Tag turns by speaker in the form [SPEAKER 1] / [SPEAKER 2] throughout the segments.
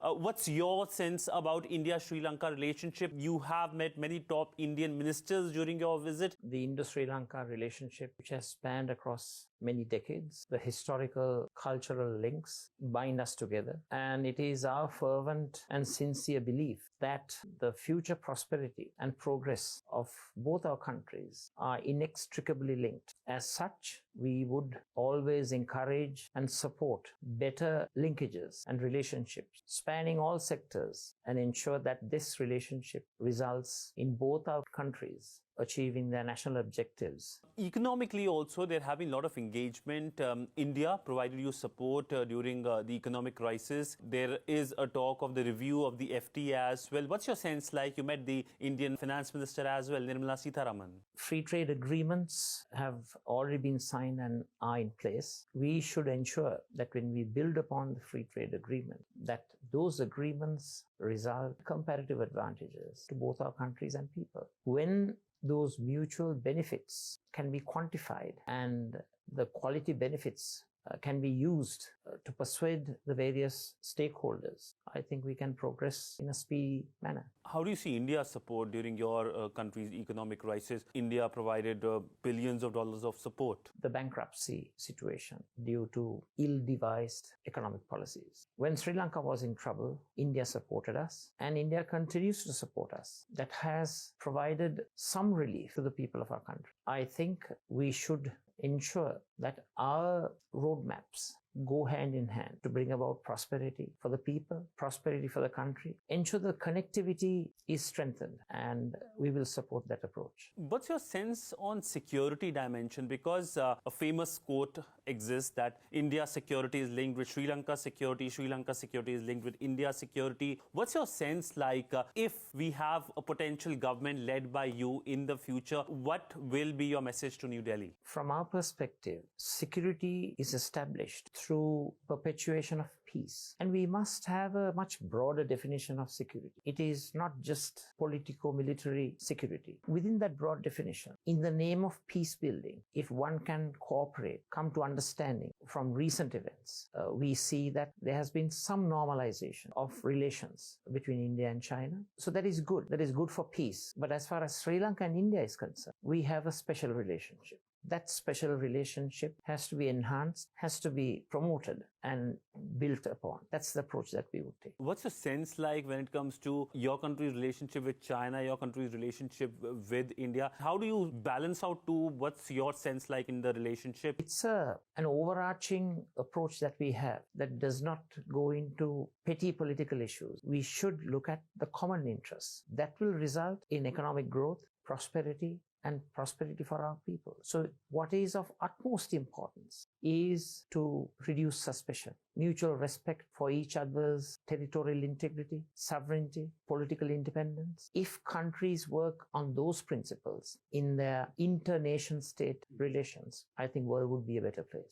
[SPEAKER 1] What's your sense about India-Sri Lanka relationship? You have met many top Indian ministers during your visit.
[SPEAKER 2] The Indo-Sri Lanka relationship, which has spanned across many decades, the historical, cultural links bind us together. And it is our fervent and sincere belief that the future prosperity and progress of both our countries are inextricably linked. As such, we would always encourage and support better linkages and relationships spanning all sectors and ensure that this relationship results in both our countries achieving their national objectives.
[SPEAKER 1] Economically also, there have been a lot of engagement. India provided you support during the economic crisis. There is a talk of the review of the FTA as well. What's your sense like? You met the Indian finance minister as well, Nirmala Sitharaman.
[SPEAKER 2] Free trade agreements have already been signed and are in place. We should ensure that when we build upon the free trade agreement, that those agreements result in comparative advantages to both our countries and people. When those mutual benefits can be quantified and the quality benefits can be used to persuade the various stakeholders, I think we can progress in a speedy manner.
[SPEAKER 1] How do you see India's support during your country's economic crisis? India provided billions of dollars of support.
[SPEAKER 2] The bankruptcy situation due to ill-devised economic policies. When Sri Lanka was in trouble, India supported us, and India continues to support us. That has provided some relief to the people of our country. I think we should ensure that our roadmaps go hand in hand to bring about prosperity for the people, prosperity for the country, ensure the connectivity is strengthened, and we will support that approach.
[SPEAKER 1] What's your sense on security dimension? Because a famous quote exists that India's security is linked with Sri Lanka's security, Sri Lanka's security is linked with India's security. What's your sense like if we have a potential government led by you in the future, what will be your message to New Delhi?
[SPEAKER 2] From our perspective, security is established through perpetuation of peace. And we must have a much broader definition of security. It is not just politico-military security. Within that broad definition, in the name of peace building, if one can cooperate, come to understanding from recent events, we see that there has been some normalization of relations between India and China. So that is good. That is good for peace. But as far as Sri Lanka and India is concerned, we have a special relationship. That special relationship has to be enhanced, has to be promoted and built upon. That's the approach that we would take.
[SPEAKER 1] What's your sense like when it comes to your country's relationship with China, your country's relationship with India? How do you balance out two? What's your sense like in the relationship?
[SPEAKER 2] It's an overarching approach that we have that does not go into petty political issues. We should look at the common interests. That will result in economic growth, prosperity, and prosperity for our people. So what is of utmost importance is to reduce suspicion, mutual respect for each other's territorial integrity, sovereignty, political independence. If countries work on those principles in their inter-nation state relations, I think the world would be a better place.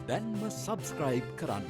[SPEAKER 3] දැන්ම subscribe කරන්න.